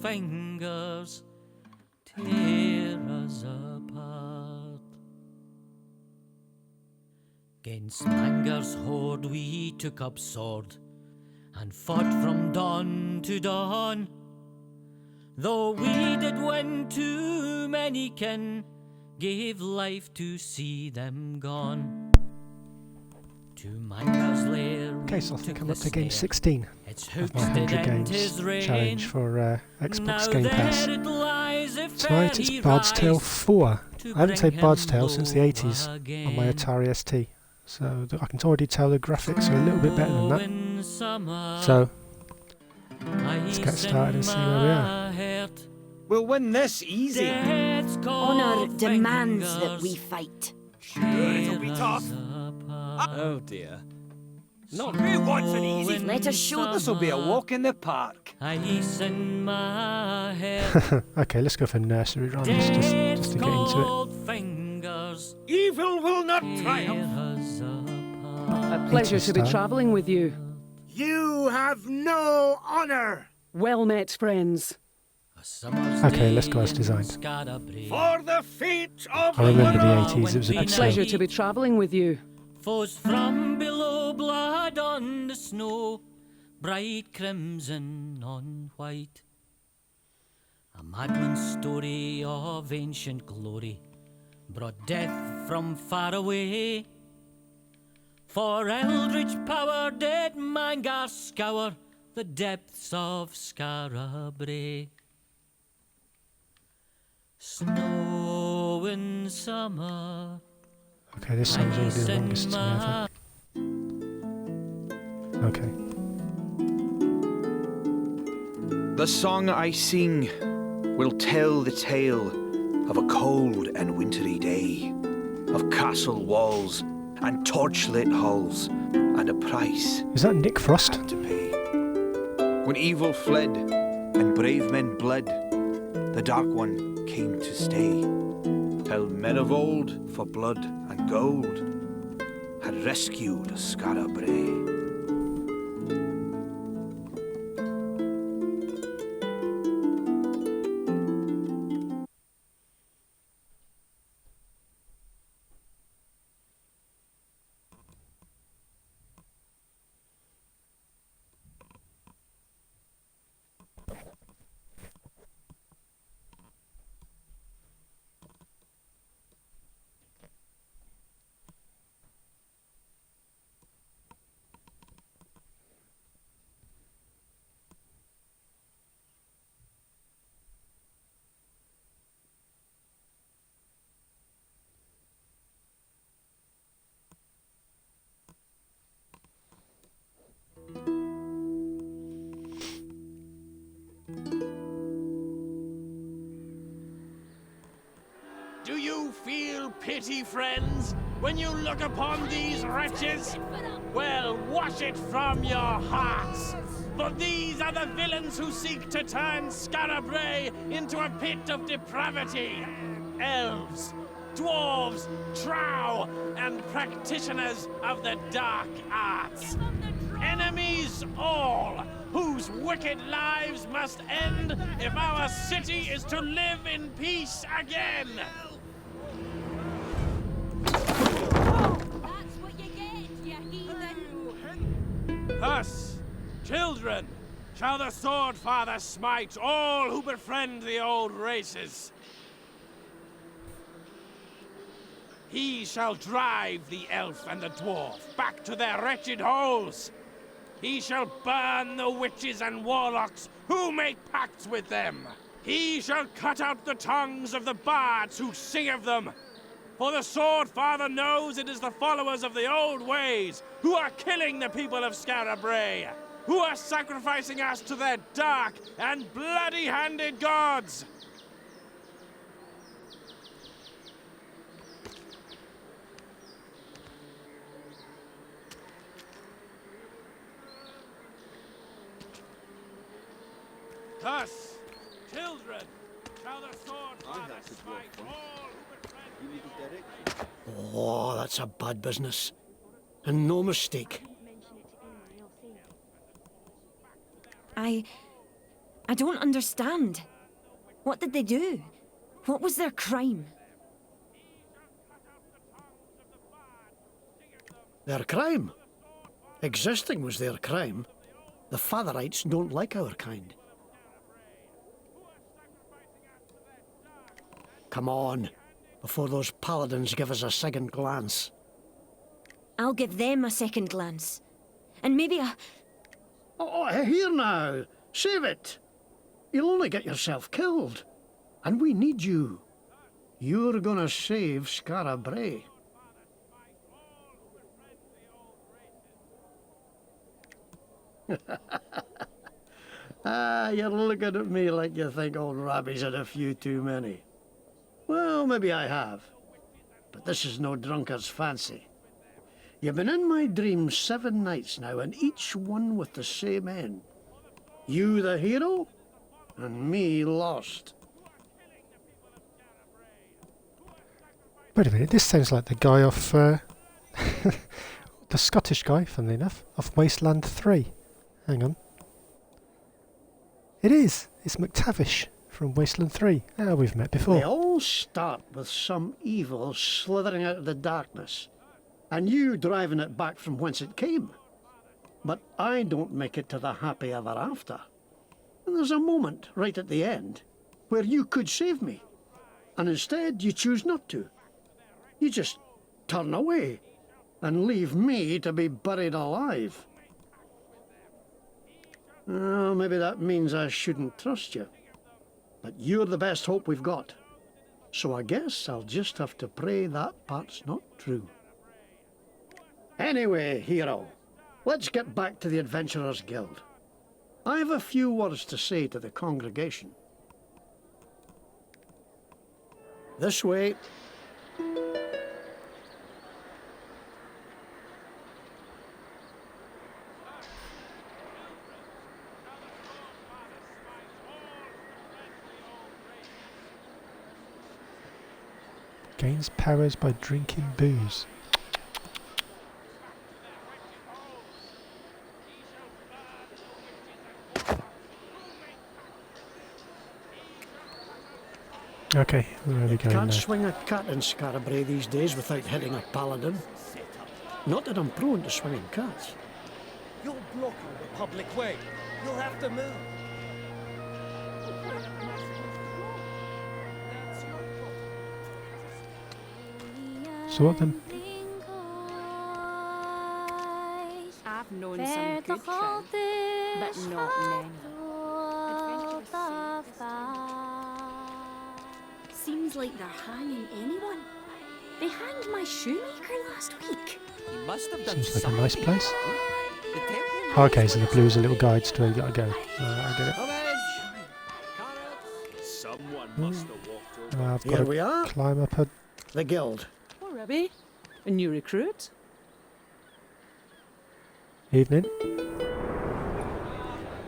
fingers tear us apart. 'Gainst Mangar's horde we took up sword and fought from dawn to dawn. Though we did win too many kin, gave life to see them gone. To Mangar's lair Okay, so I think I'm up to game 16 of my 100 games challenge for Xbox Game Pass. Tonight it's Bards Tale 4. I haven't played Bards Tale since the 80s on my Atari ST, so I can already tell the graphics are a little bit better than that. So, let's get started and see where we are. We'll win this easy. Honour demands that we fight. Sure, it'll be tough. Oh dear. Not who wants an easy. Let us show This'll be a walk in the park. Okay, let's go for nursery rhymes just to get into it. Evil will not triumph. A pleasure to be travelling with you. You have no honour. Well met, friends. Okay, let's go as designed. For the feet of I remember the world. 80s, it was a A bit pleasure slow. to be travelling with you. Foes from below, blood on the snow, bright crimson on white. A madman's story of ancient glory brought death from far away. For eldritch power did Mangar scour the depths of Skara Brae. Snow in summer. Okay, this song's already the longest to me, I think. Okay. The song I sing will tell the tale of a cold and wintry day, of castle walls and torchlit halls, and a price Is that Nick Frost? to pay. When evil fled and brave men bled, the Dark One came to stay, till men of old, for blood and gold, had rescued Skara Brae. Do you feel pity, friends, when you look upon these wretches? Well, wash it from your hearts. For these are the villains who seek to turn Skara Brae into a pit of depravity. Elves, dwarves, trow, and practitioners of the dark arts. Enemies all, whose wicked lives must end if our city is to live in peace again. That's what you get, you heathen. Thus, children, shall the Sword Father smite all who befriend the old races. He shall drive the elf and the dwarf back to their wretched holes. He shall burn the witches and warlocks who make pacts with them. He shall cut out the tongues of the bards who sing of them. For the Sword Father knows it is the followers of the old ways who are killing the people of Skara Brae, who are sacrificing us to their dark and bloody-handed gods. Thus, children, shall the Sword Father smite all who befriend the Oh, that's a bad business. And no mistake. I I don't understand. What did they do? What was their crime? Their crime? Existing was their crime. The Fatherites don't like our kind. Come on, before those paladins give us a second glance. I'll give them a second glance. And maybe a... Oh, here now. Save it. You'll only get yourself killed. And we need you. You're gonna save Skara Brae. You're looking at me like you think old Rabbie's had a few too many. Well, maybe I have. But this is no drunkard's fancy. You've been in my dreams 7 nights now, and each one with the same end. You the hero, and me lost. Wait a minute, this sounds like the guy off... the Scottish guy, funnily enough, off Wasteland 3. Hang on. It is! It's McTavish from Wasteland 3. Ah, we've met before. They all start with some evil slithering out of the darkness, and you driving it back from whence it came. But I don't make it to the happy ever after. And there's a moment right at the end where you could save me, and instead you choose not to. You just turn away and leave me to be buried alive. Well, maybe that means I shouldn't trust you. But you're the best hope we've got. So I guess I'll just have to pray that part's not true. Anyway, hero, let's get back to the Adventurers Guild. I have a few words to say to the congregation. This way. Gains powers by drinking booze. Okay, where are we going Can't now? swing a cat in Skara Brae these days without hitting a paladin. Not that I'm prone to swinging cats. You're blocking the public way. You'll have to move. So what then? I've known some good friends, but not many. Seems like they're hanging anyone. They hanged my shoemaker last week. He must have done Seems like a something. nice place. The temple. Okay, so the blues are little guides to where you gotta go. I get it. Someone must have walked over. I've Here got we to are. climb up a... The guild. Oh, Rebbe, a new recruit? Evening.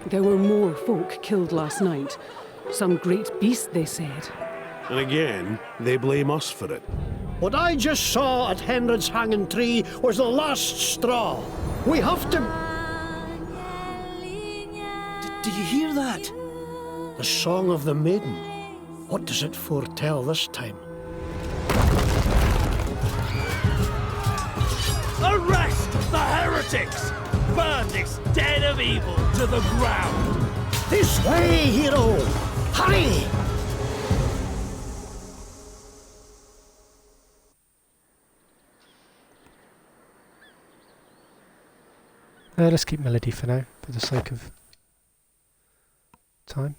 There were more folk killed last night. Some great beast, they said. And again, they blame us for it. What I just saw at Henrod's hanging tree was the last straw. We have to... Do you hear that? The song of the maiden. What does it foretell this time? Arrest the heretics! Burn this den of evil to the ground! This way, hero! Hurry! Let's keep melody for now, for the sake of time.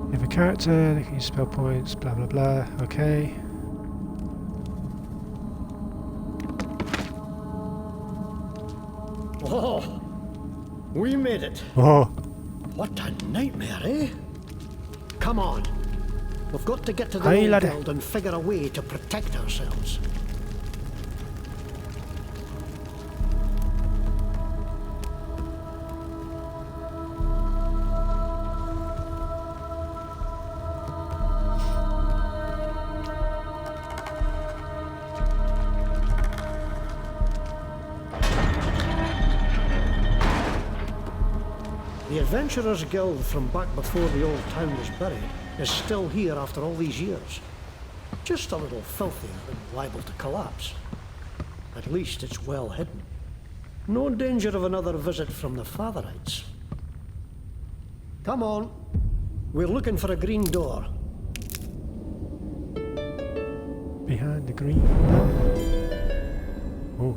You have a character, they can use spell points, blah blah blah, okay. Oh, we made it. Oh, What a nightmare, eh? Come on. We've got to get to the Aye, old laddie. guild and figure a way to protect ourselves. The Adventurers Guild from back before the old town was buried is still here after all these years. Just a little filthier and liable to collapse. At least it's well hidden. No danger of another visit from the Fatherites. Come on. We're looking for a green door. behind the green. Oh.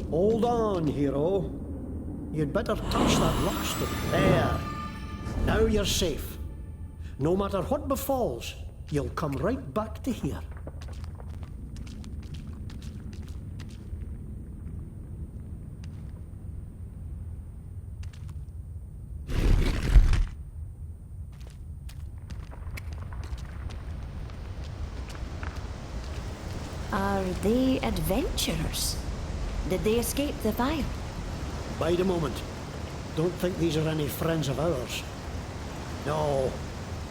Hold on, hero. You'd better touch that lockstone. There. Now you're safe. No matter what befalls, you'll come right back to here. Are they adventurers? Did they escape the fire? Bide a moment. Don't think these are any friends of ours. No,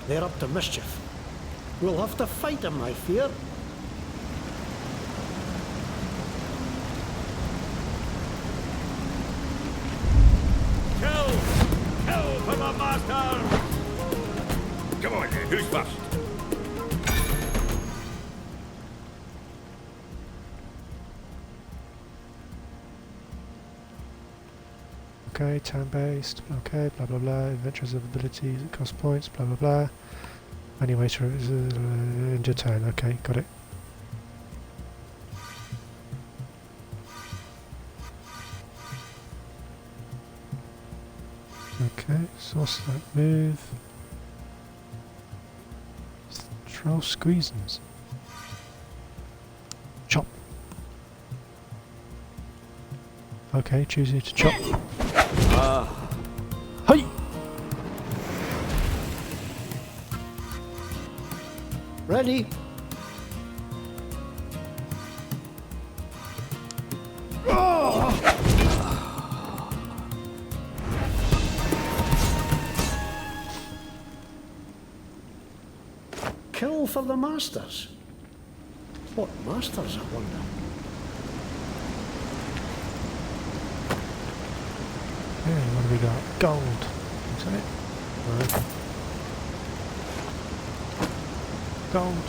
they're up to mischief. We'll have to fight them, I fear. Kill! Kill for the master! Come on then, who's first? Okay, time-based, okay, blah blah blah, adventures of abilities, it costs points, blah blah blah. Anyway, so end your turn, okay, got it. Okay, source that move. Troll squeezins. Chop. Okay, choose you to chop. Hey! Ready? Kill for the masters. What masters, I wonder? Yeah, what have we got? Gold. Is that it? No. Gold.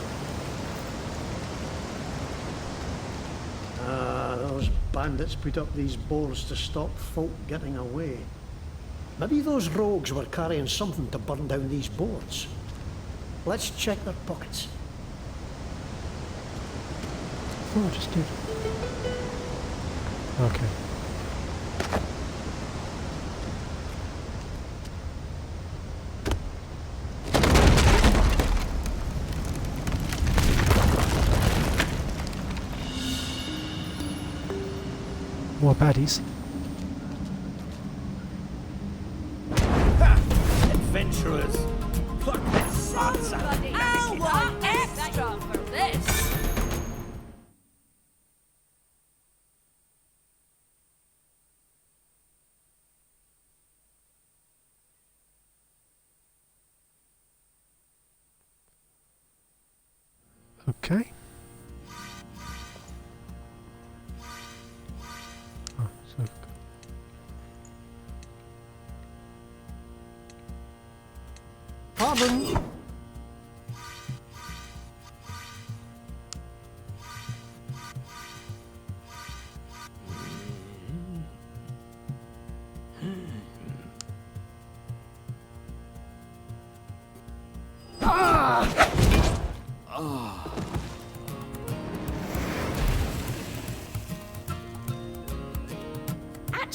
Those bandits put up these boards to stop folk getting away. Maybe those rogues were carrying something to burn down these boards. Let's check their pockets. Oh, I just did. Okay. More baddies. Adventurers! Pluck their socks out! I'll want extra for this! Okay. Oh, so Pardon?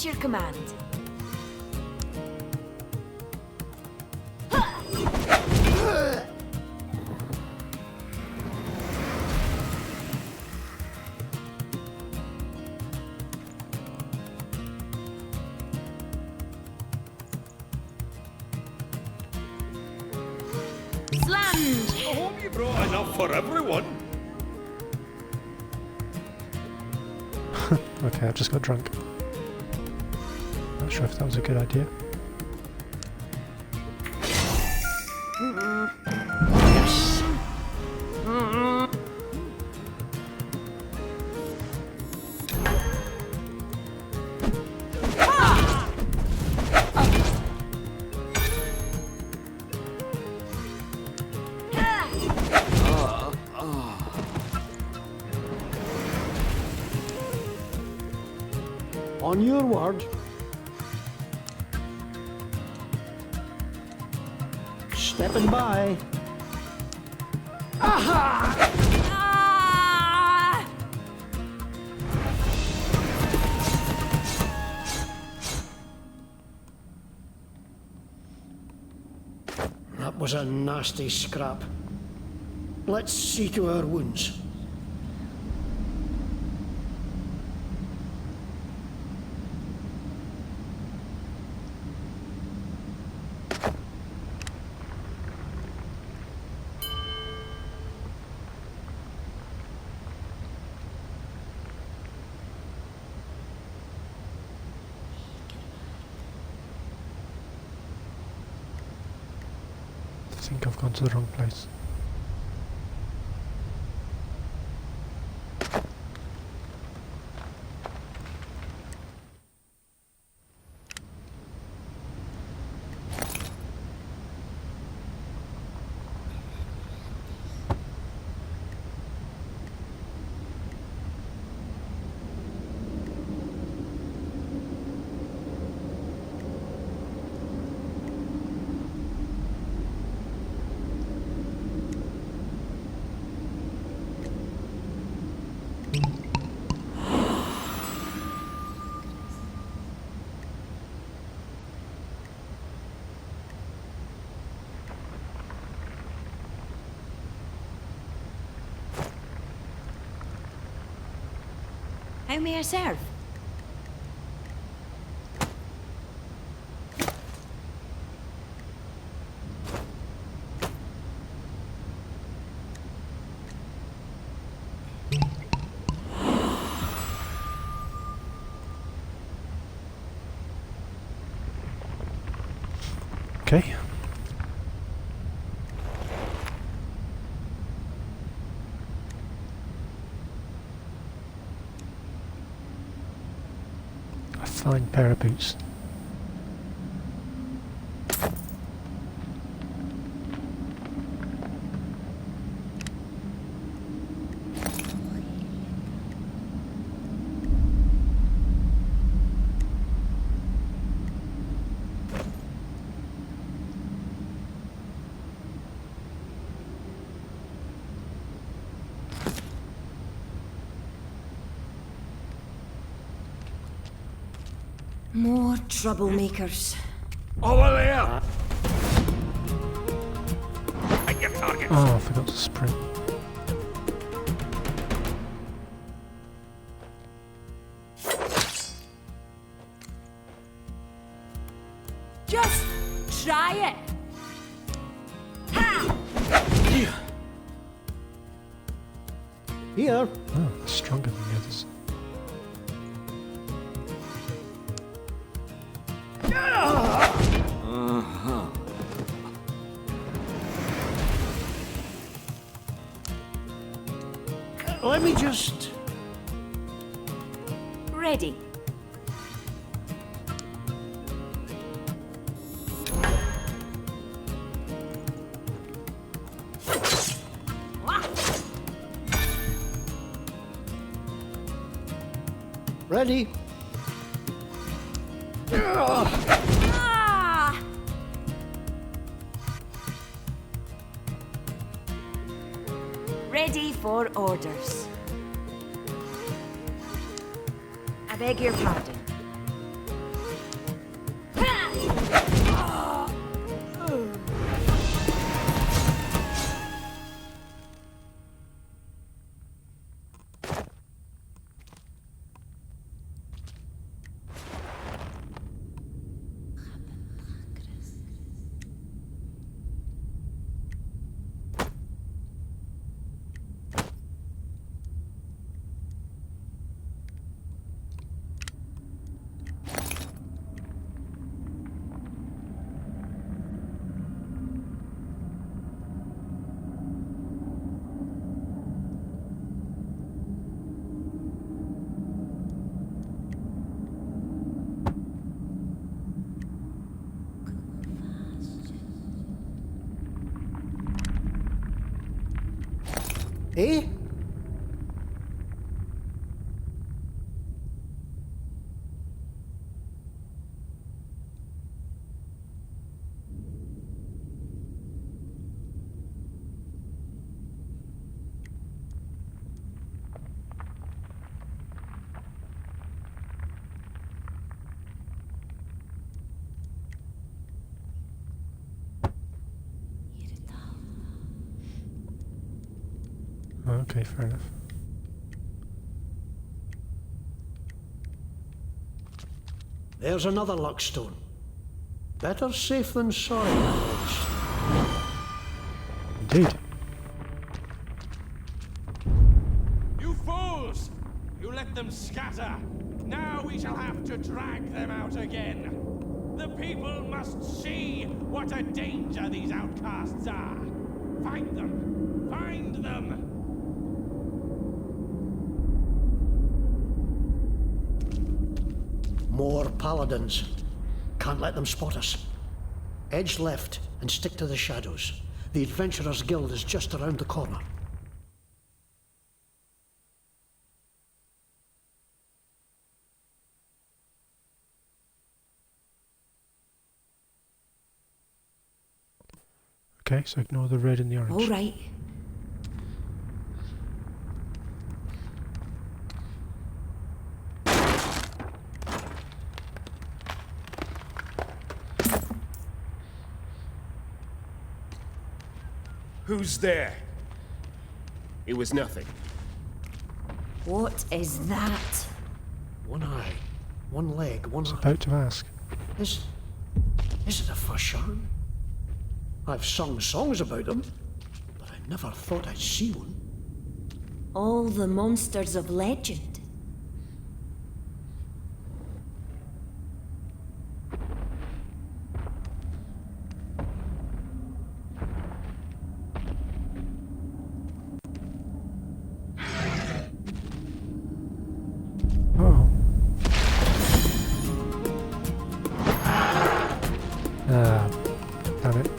What's your command? Slammed! I hope you brought enough for everyone. Okay, I've just got drunk. Not sure if that was a good idea. Yes. On your word. Stepping by. Ah! That was a nasty scrap. Let's see to our wounds. I think I've gone to the wrong place. How may I serve? Okay. A fine pair of boots. More troublemakers. Over there! At your target. Oh, I forgot to sprint. Just try it. Ha! Here. Oh, they're stronger than the others. Let me just... Ready. Ready. Ah! Ready for orders. I beg your pardon. Eh? Okay, fair enough. There's another luckstone. Better safe than sorry, boys. Indeed. You fools! You let them scatter. Now we shall have to drag them out again. The people must see what a danger these outcasts are. Find them! Find them! More paladins. Can't let them spot us. Edge left and stick to the shadows. The Adventurers Guild is just around the corner. Okay, so ignore the red and the orange. All right. Who's there? It was nothing. What is that? One eye, one leg, one I was eye. about to ask. Is it a Fasharn? I've sung songs about them, but I never thought I'd see one. All the monsters of legend. Oh. Damn it.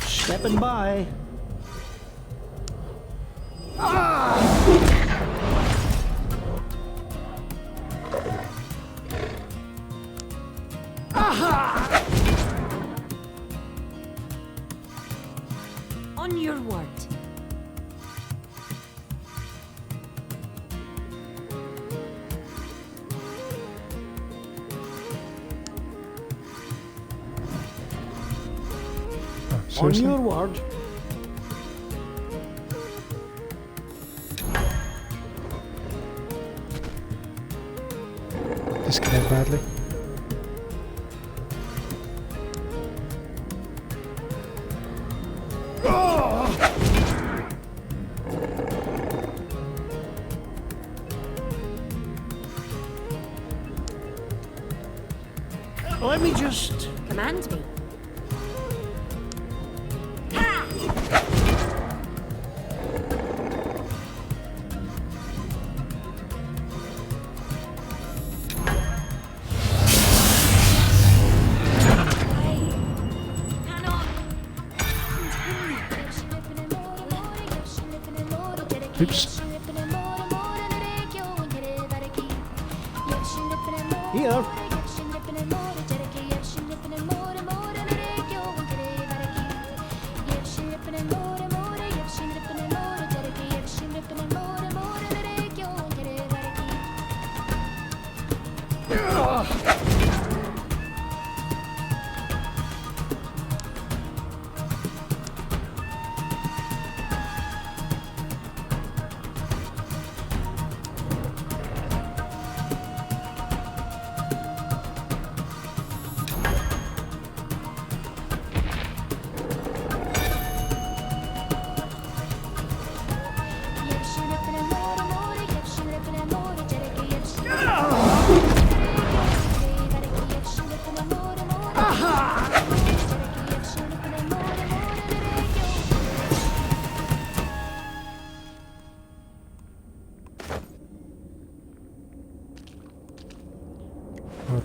Stepping by. On your word. On Seriously? your word. This can end badly. Let me just... Command me. Oops. Here.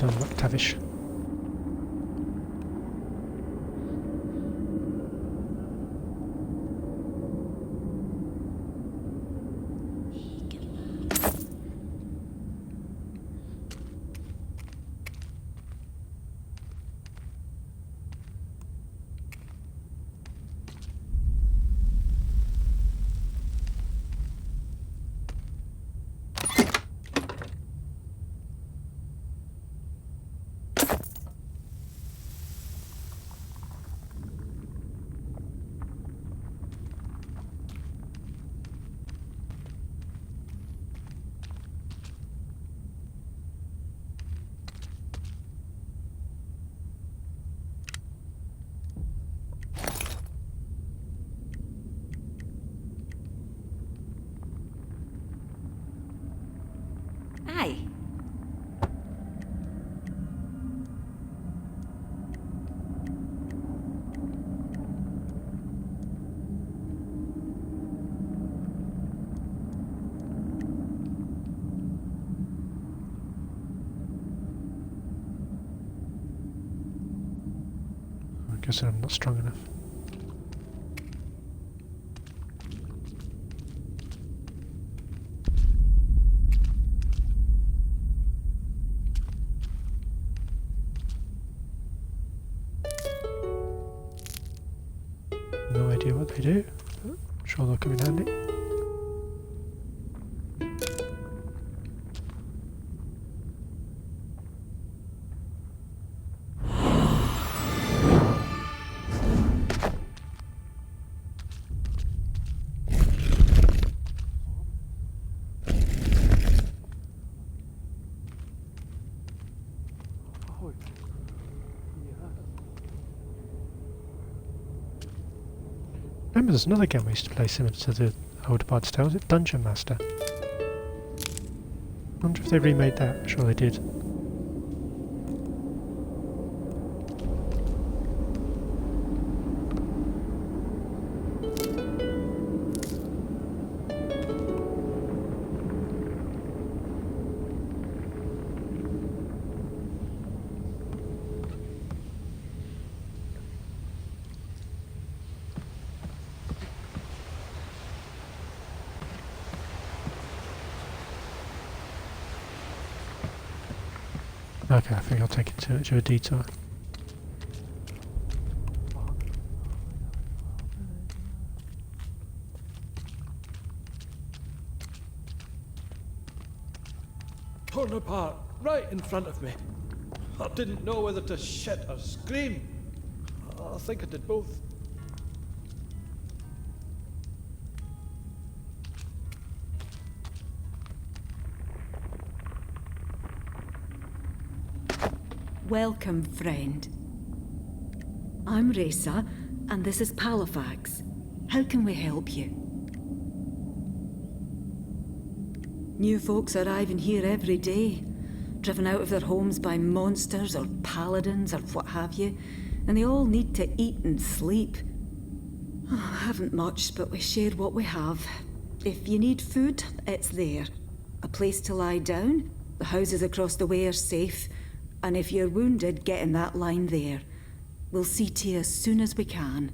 done, McTavish. Aye. I guess I'm not strong enough. No idea what they do. I'm sure they'll come in handy. Remember, there's another game we used to play similar to the old Bards Tale. Was it Dungeon Master? I wonder if they remade that. I'm sure they did. Okay, I think I'll take it to a detour. Torn apart, right in front of me. I didn't know whether to shit or scream. I think I did both. Welcome, friend. I'm Resa, and this is Palafax. How can we help you? New folks arriving here every day, driven out of their homes by monsters or paladins or what have you, and they all need to eat and sleep. Oh, haven't much, but we share what we have. If you need food, it's there. A place to lie down, the houses across the way are safe, and if you're wounded, get in that line there. We'll see to you as soon as we can.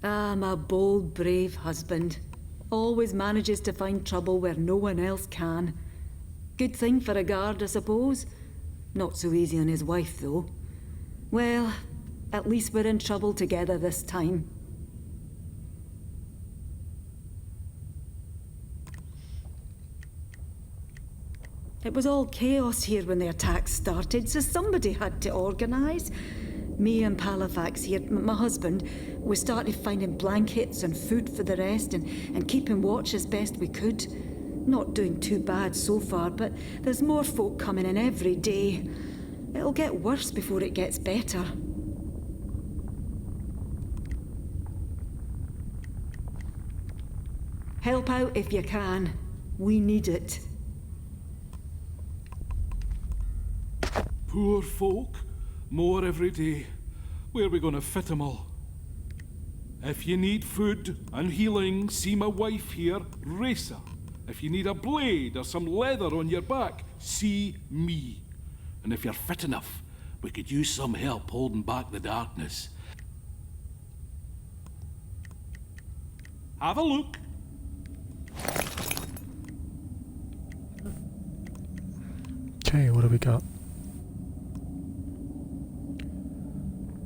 Ah, my bold, brave husband. Always manages to find trouble where no one else can. Good thing for a guard, I suppose. Not so easy on his wife, though. Well, at least we're in trouble together this time. It was all chaos here when the attacks started, so somebody had to organise. Me and Palafax here, my husband, we started finding blankets and food for the rest and keeping watch as best we could. Not doing too bad so far, but there's more folk coming in every day. It'll get worse before it gets better. Help out if you can. We need it. Poor folk. More every day. Where are we going to fit 'em all? If you need food and healing, see my wife here, Resa. If you need a blade or some leather on your back, see me. And if you're fit enough, we could use some help holding back the darkness. Have a look. Okay, what have we got?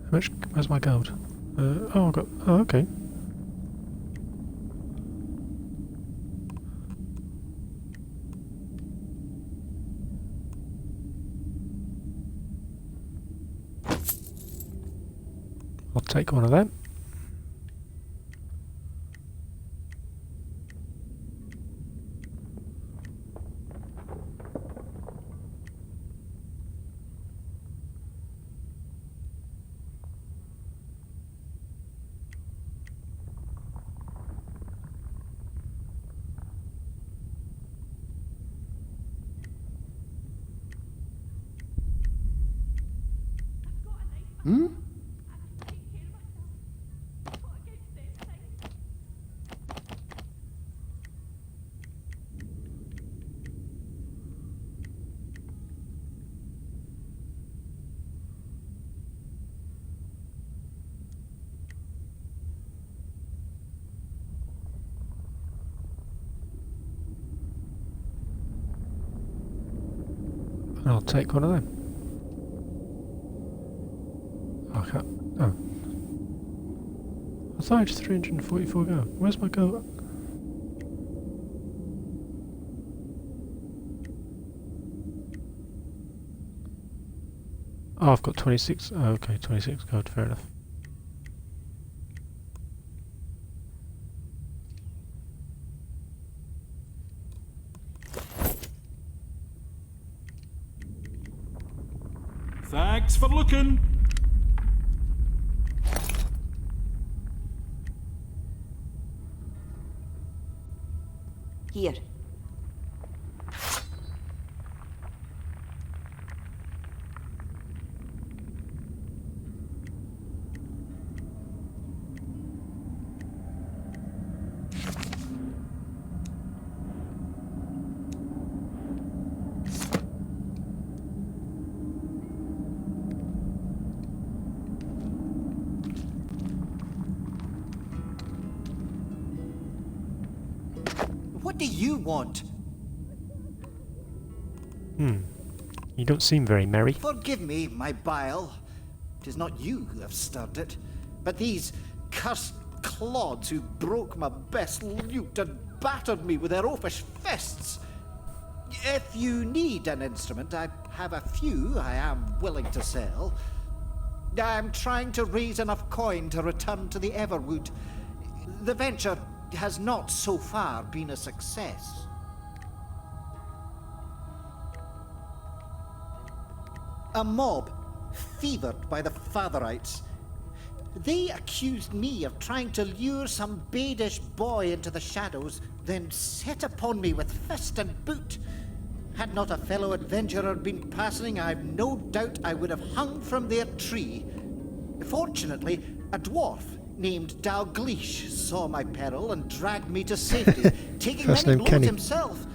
How much? Where's my gold? Oh, I got. Oh, okay. I'll take one of them. Hmm? I'll take one of them. I can't. Oh. I thought I had 344 gold. Where's my gold? Oh, I've got 26. Oh, okay, 26 gold, fair enough. Thanks for looking. Here. What do you want? You don't seem very merry. Forgive me, my bile. 'Tis not you who have stirred it, but these cursed clods who broke my best lute and battered me with their oafish fists. If you need an instrument, I have a few I am willing to sell. I am trying to raise enough coin to return to the Everwood. The venture has not so far been a success. A mob, fevered by the Fatherites. They accused me of trying to lure some badish boy into the shadows, then set upon me with fist and boot. Had not a fellow adventurer been passing, I've no doubt I would have hung from their tree. Fortunately, a dwarf named Dalgleish saw my peril and dragged me to safety, taking many blows Kenny. himself.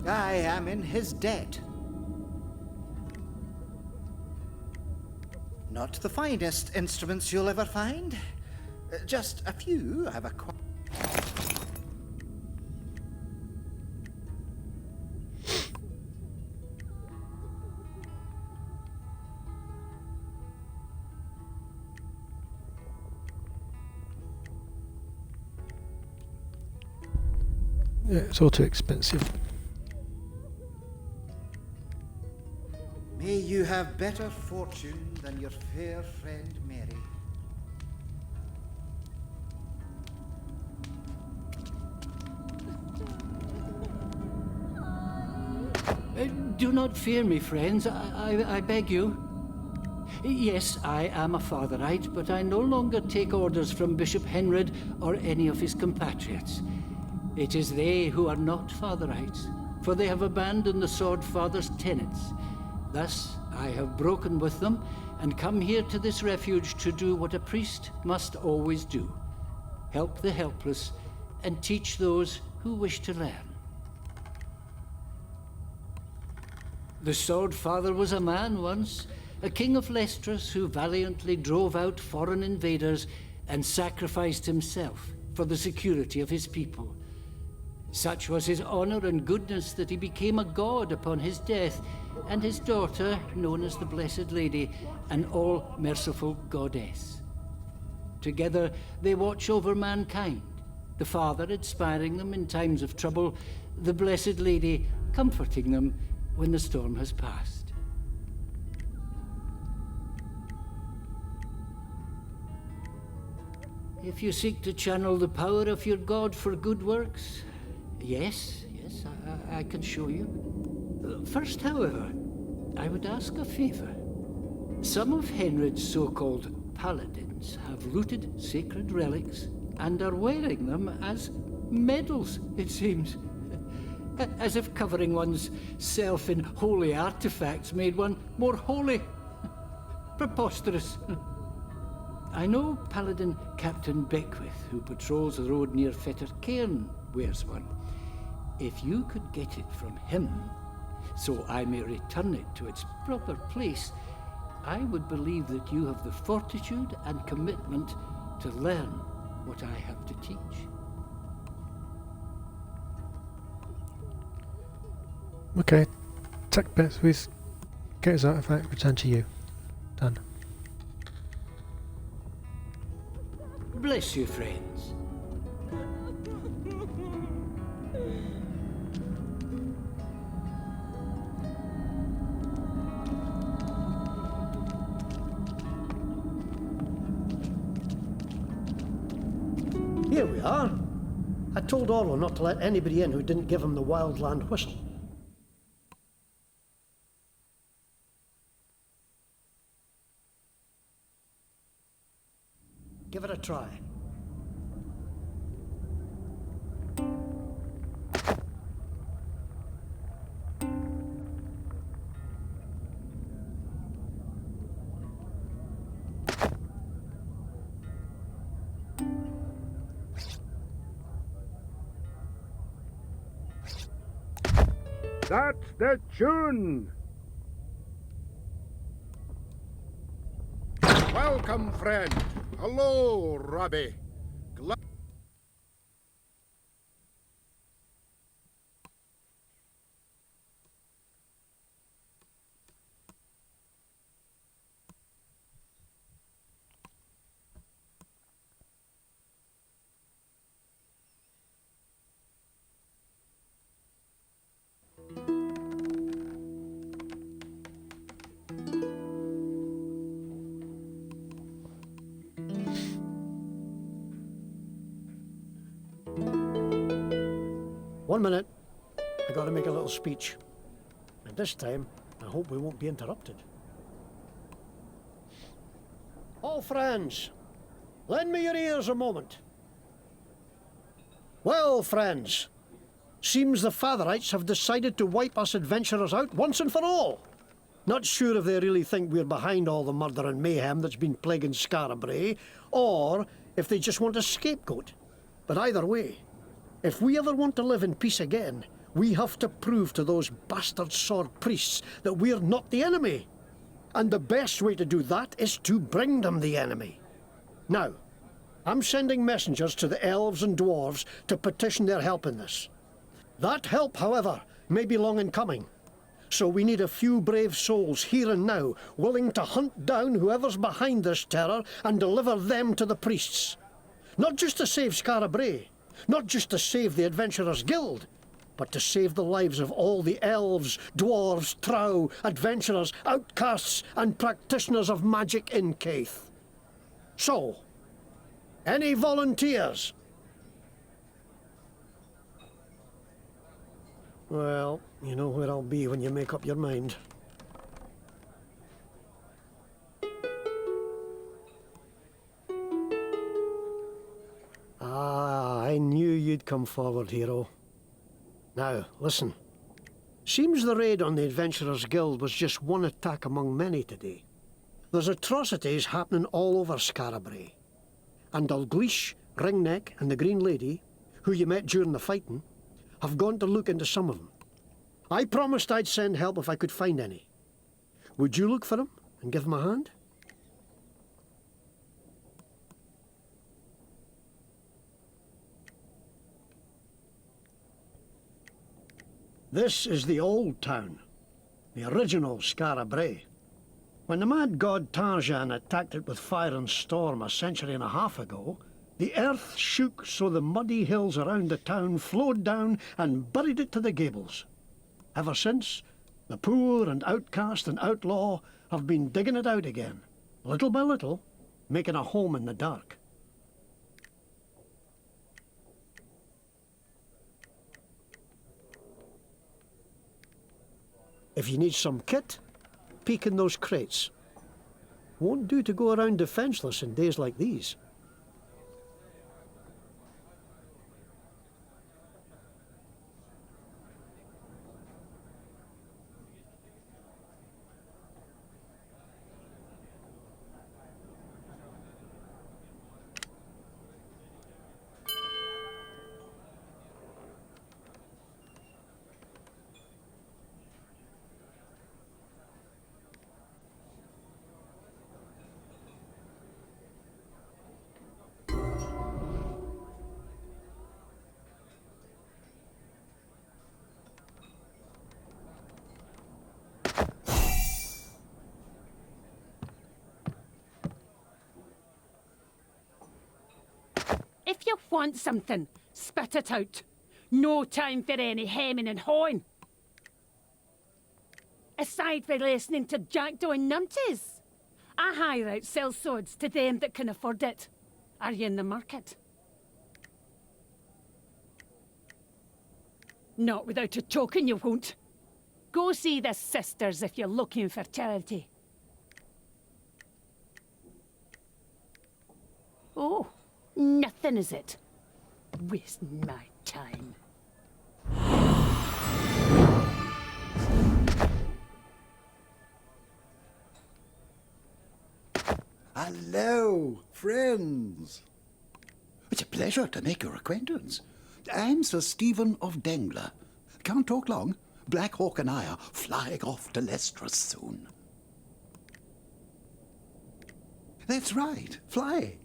I am in his debt. Not the finest instruments you'll ever find. Just a few I've acquired. Yeah, it's all too expensive. May you have better fortune than your fair friend Mary. Do not fear me, friends. I beg you. Yes, I am a Fatherite, but I no longer take orders from Bishop Henred or any of his compatriots. It is they who are not Fatherites, for they have abandoned the Sword Father's tenets. Thus, I have broken with them and come here to this refuge to do what a priest must always do: help the helpless and teach those who wish to learn. The Sword Father was a man once, a king of Lestras who valiantly drove out foreign invaders and sacrificed himself for the security of his people. Such was his honor and goodness that he became a god upon his death, and his daughter, known as the Blessed Lady, an all-merciful goddess. Together, they watch over mankind, the Father inspiring them in times of trouble, the Blessed Lady comforting them when the storm has passed. If you seek to channel the power of your god for good works, yes, I can show you. First, however, I would ask a favor. Some of Henrid's so-called paladins have looted sacred relics and are wearing them as medals, it seems. As if covering one's self in holy artifacts made one more holy. Preposterous. I know Paladin Captain Beckwith, who patrols the road near Fetter Cairn, wears one. If you could get it from him, so I may return it to its proper place, I would believe that you have the fortitude and commitment to learn what I have to teach. Okay, take Beckwith, get his artifact, return to you. Done. Bless you, friends. Here we are. I told Orlo not to let anybody in who didn't give him the Wildland whistle. Give it a try. That's the tune! Welcome, friend. Hello, Robbie. One minute. I gotta make a little speech. And this time, I hope we won't be interrupted. All friends, lend me your ears a moment. Well, friends, seems the Fatherites have decided to wipe us adventurers out once and for all. Not sure if they really think we're behind all the murder and mayhem that's been plaguing Scarabray, or if they just want a scapegoat. But either way, if we ever want to live in peace again, we have to prove to those bastard sword priests that we're not the enemy. And the best way to do that is to bring them the enemy. Now, I'm sending messengers to the elves and dwarves to petition their help in this. That help, however, may be long in coming. So we need a few brave souls here and now, willing to hunt down whoever's behind this terror and deliver them to the priests. Not just to save Scarabray, not just to save the Adventurers Guild, but to save the lives of all the elves, dwarves, trow, adventurers, outcasts, and practitioners of magic in Caith. So, any volunteers? Well, you know where I'll be when you make up your mind. Ah, I knew you'd come forward, hero. Now, listen. Seems the raid on the Adventurers Guild was just one attack among many today. There's atrocities happening all over Scarabray. And Dalgleish, Ringneck, and the Green Lady, who you met during the fighting, have gone to look into some of them. I promised I'd send help if I could find any. Would you look for him and give him a hand? This is the old town, the original Skara Brae. When the mad god Tarzan attacked it with fire and storm a century and a half ago, the earth shook so the muddy hills around the town flowed down and buried it to the gables. Ever since, the poor and outcast and outlaw have been digging it out again, little by little, making a home in the dark. If you need some kit, peek in those crates. Won't do to go around defenceless in days like these. If you want something, spit it out. No time for any hemming and hawing. Aside from listening to jackdaw and numpties, I hire out sell swords to them that can afford it. Are you in the market? Not without a token, you won't. Go see the sisters if you're looking for charity. Oh, nothing, is it? Wasting my time. Hello, friends. It's a pleasure to make your acquaintance. I'm Sir Stephen of Dengler. Can't talk long. Black Hawk and I are flying off to Lestras soon. That's right, flying.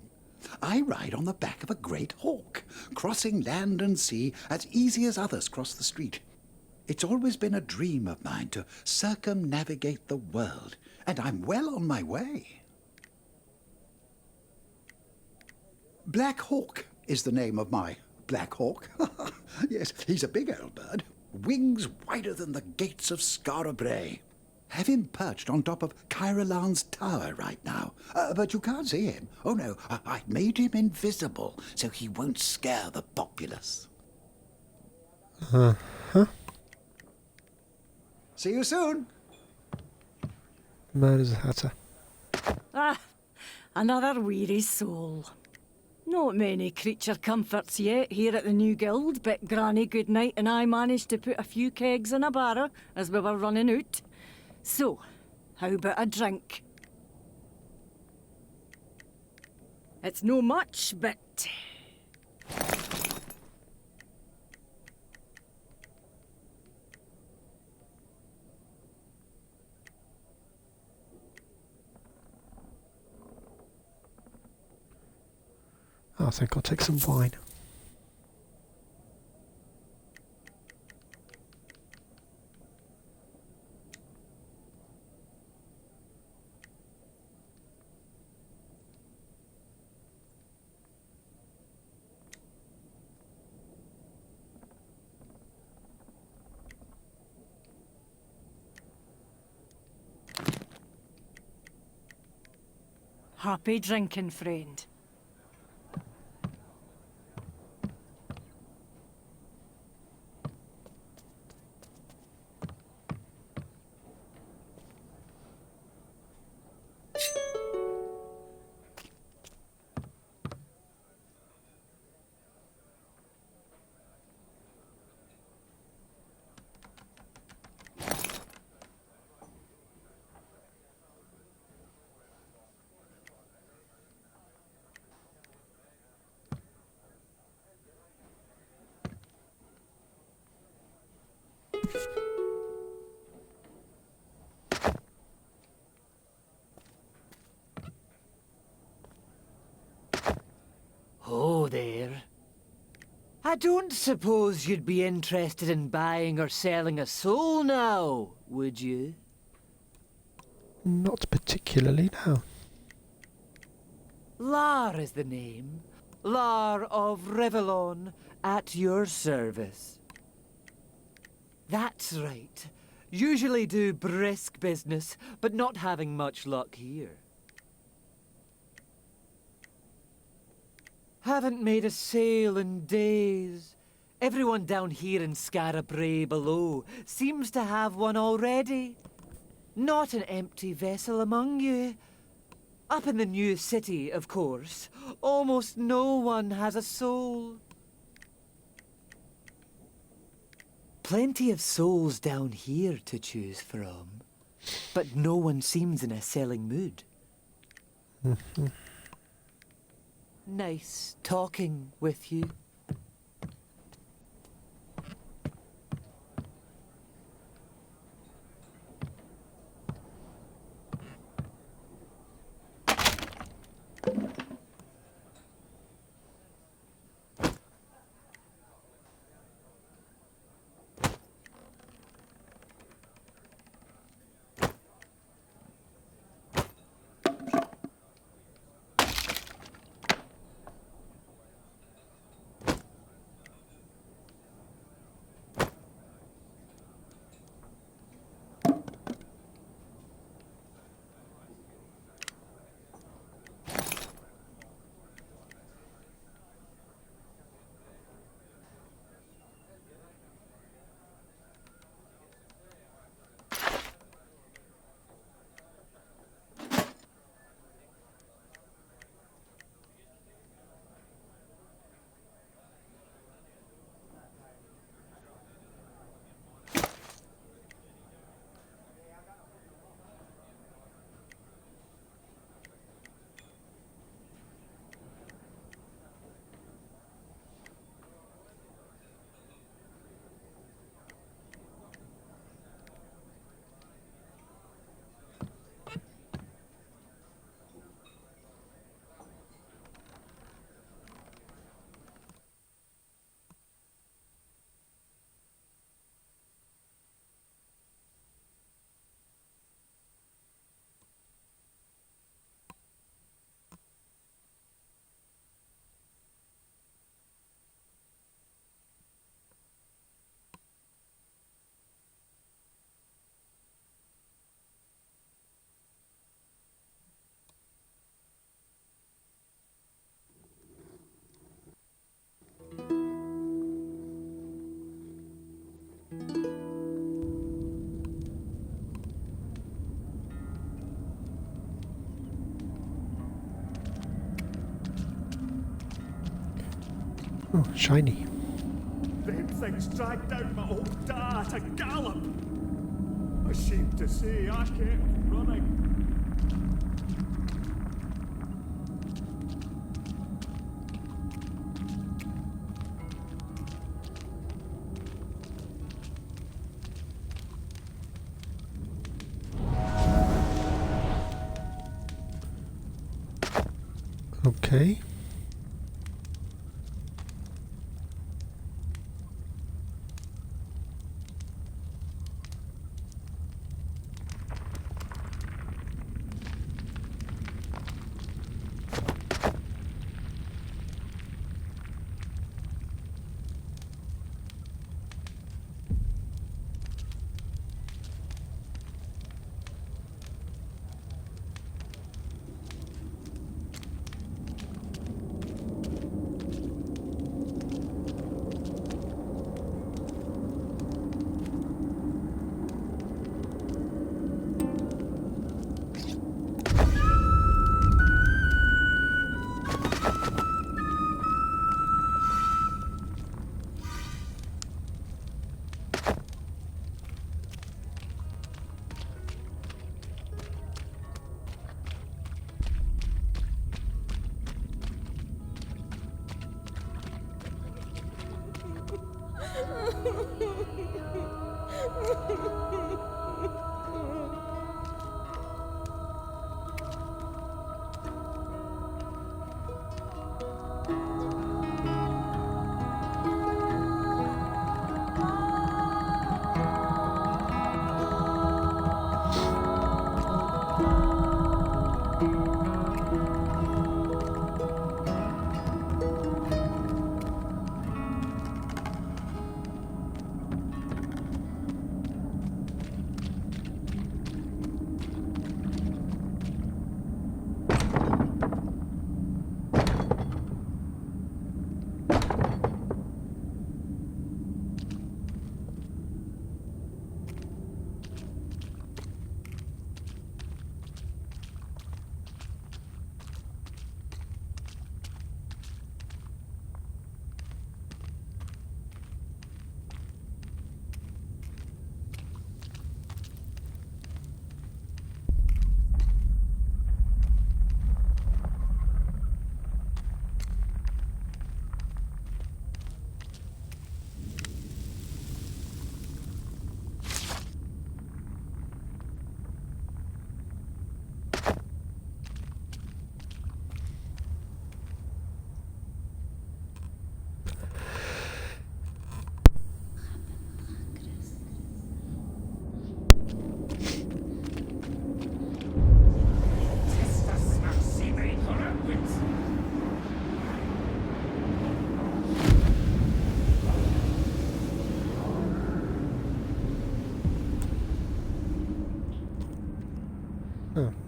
I ride on the back of a great hawk, crossing land and sea as easy as others cross the street. It's always been a dream of mine to circumnavigate the world, and I'm well on my way. Black Hawk is the name of my Black Hawk. Yes, he's a big old bird. Wings wider than the gates of Skara Brae. Have him perched on top of Kyralan's tower right now. But you can't see him. Oh no, I made him invisible so he won't scare the populace. Uh-huh. See you soon. Murder's a Hatter. Ah, another weary soul. Not many creature comforts yet here at the new guild, but Granny Goodnight and I managed to put a few kegs in a barrow as we were running out. So, how about a drink? It's no much, but... I think I'll take some wine. Happy drinking, friend. I don't suppose you'd be interested in buying or selling a soul now, would you? Not particularly, no. Lar is the name. Lar of Revellon, at your service. That's right. Usually do brisk business, but not having much luck here. Haven't made a sale in days. Everyone down here in Scarabray below seems to have one already. Not an empty vessel among you. Up in the new city, of course, almost no one has a soul. Plenty of souls down here to choose from, but no one seems in a selling mood. Nice talking with you. Oh, shiny. Them things dragged down my old dad at a gallop. Ashamed to say, I kept running. Okay.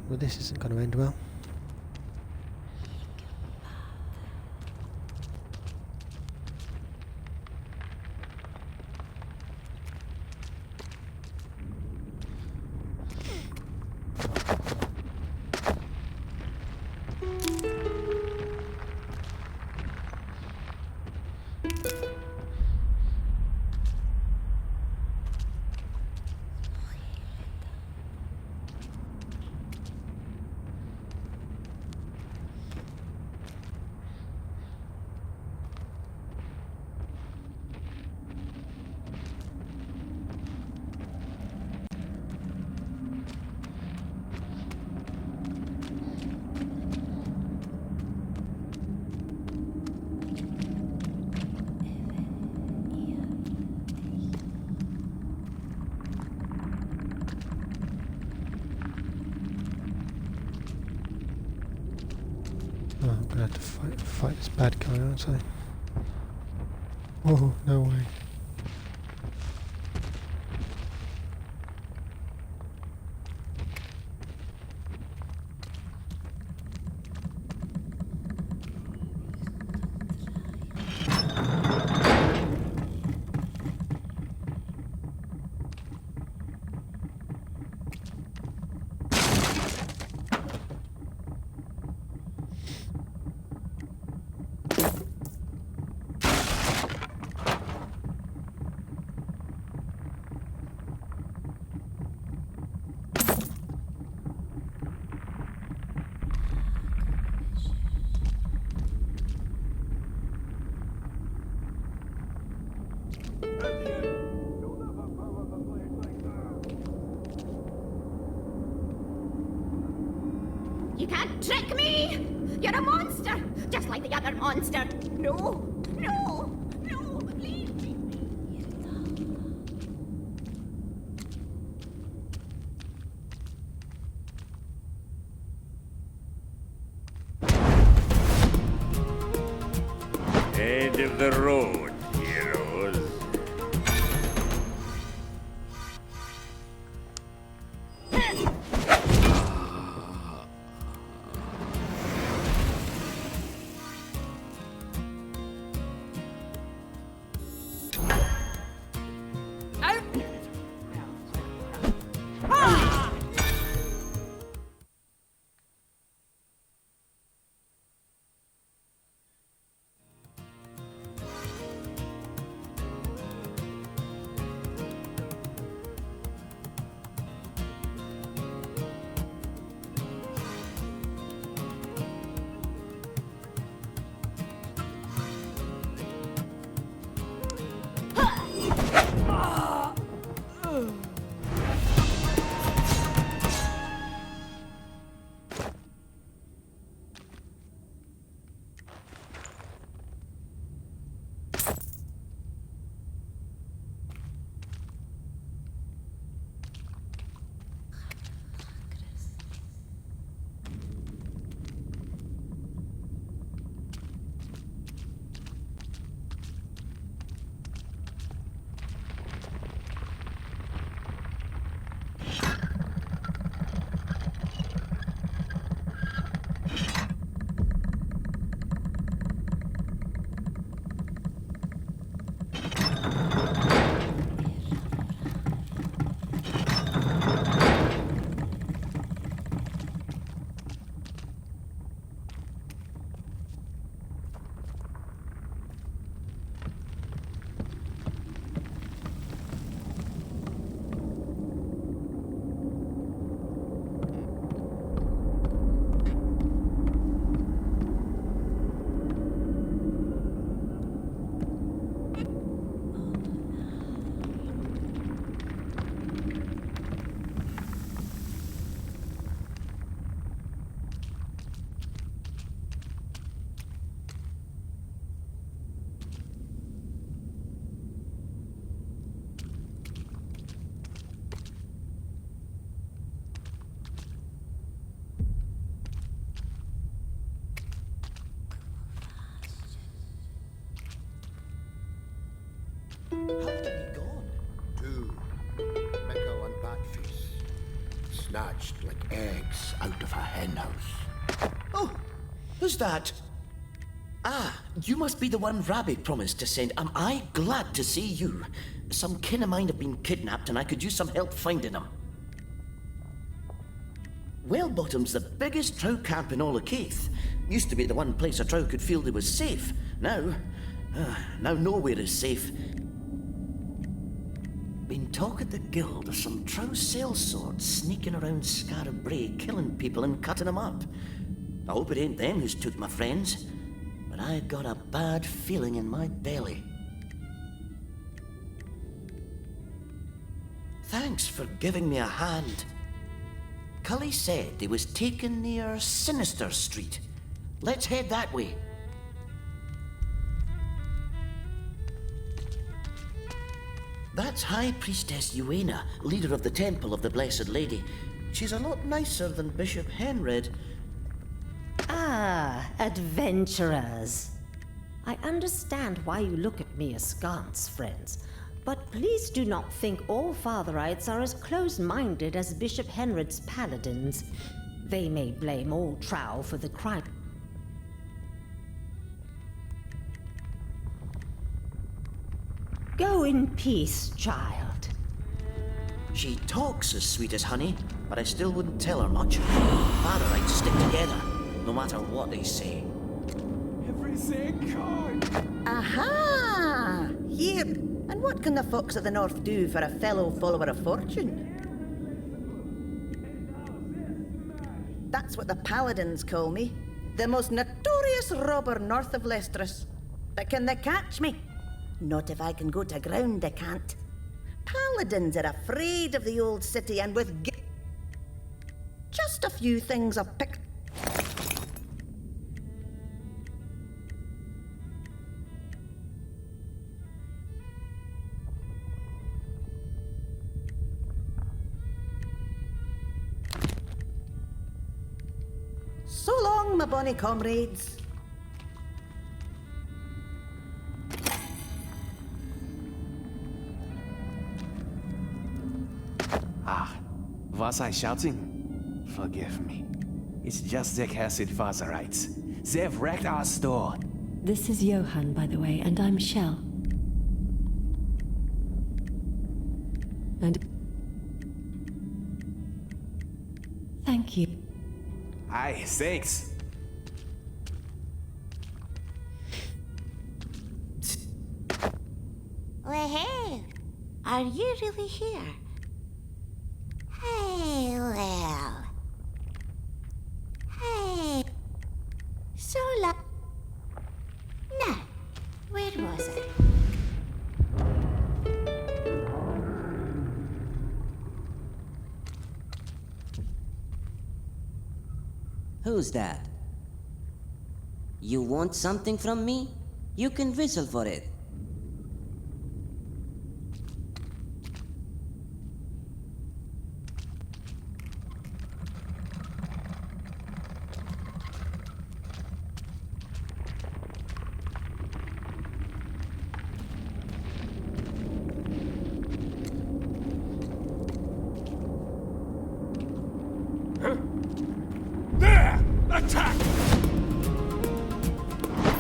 Well, this isn't going to end well. Oh, I'm gonna have to fight this bad guy, aren't I? Oh, no way. You can't trick me! You're a monster! Just like the other monster! No! No! No! Leave me! End of the road, heroes. snatched like eggs out of a henhouse. Oh, who's that? Ah, you must be the one Rabbit promised to send. Am I glad to see you? Some kin of mine have been kidnapped and I could use some help finding them. Wellbottom's the biggest trout camp in all of Keith. Used to be the one place a trout could feel they was safe. Now nowhere is safe. Been talk at the guild of some trout sellswords sneaking around Scarab Brae, killing people and cutting them up. I hope it ain't them who's took my friends, but I got a bad feeling in my belly. Thanks for giving me a hand. Cully said they was taken near Sinister Street. Let's head that way. That's High Priestess Uena, leader of the Temple of the Blessed Lady. She's a lot nicer than Bishop Henred. Ah, adventurers. I understand why you look at me askance, friends. But please do not think all Fatherites are as close-minded as Bishop Henred's paladins. They may blame old Trow for the crime. Go in peace, child. She talks as sweet as honey, but I still wouldn't tell her much. Fatherites stick together, no matter what they say. Everything gone. Aha! Here. And what can the folks of the North do for a fellow follower of fortune? That's what the paladins call me. The most notorious robber north of Lestris. But can they catch me? Not if I can go to ground, they can't. Paladins are afraid of the old city, and with just a few things I've picked. So long, my bonny comrades. Was I shouting? Forgive me. It's just the cursed Fatherites. They've wrecked our store. This is Johan, by the way, and I'm Shell. And... thank you. Aye, thanks. Well, hey, are you really here? Hey, well. Hey. So Now, where was I? Who's that? You want something from me? You can whistle for it. There! Attack!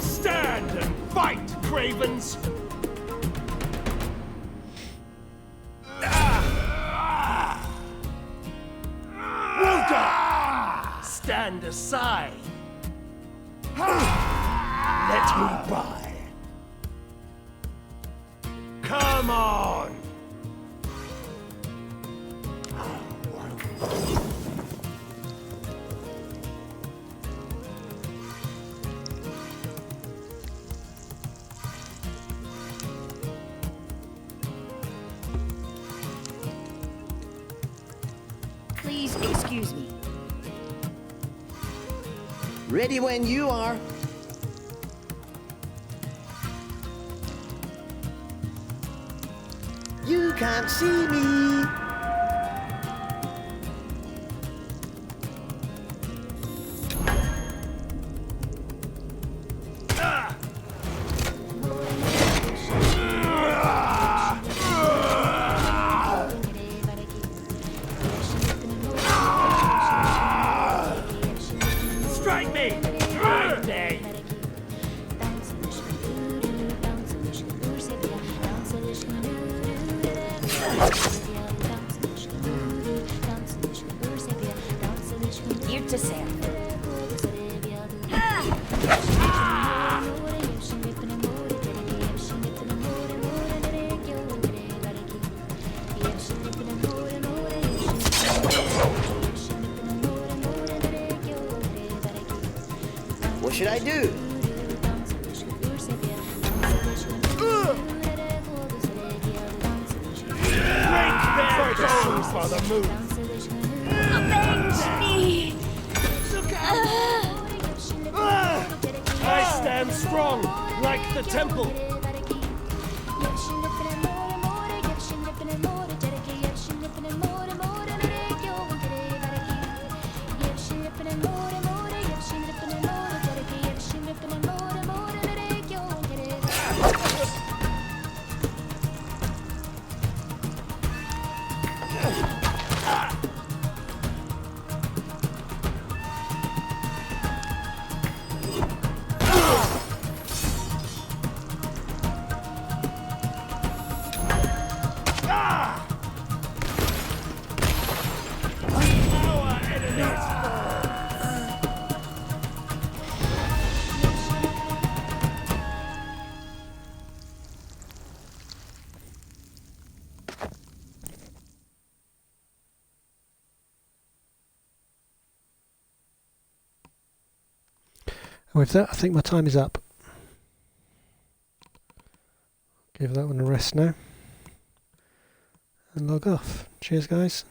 Stand and fight, cravens! Well done! Stand aside. Let me by. Come on! Please excuse me. Ready when you are. You can't see me. Here to serve. What should I do? Father, move. Avenge me! I stand strong, like the temple. With that, I think my time is up. Give that one a rest now. And log off. Cheers, guys.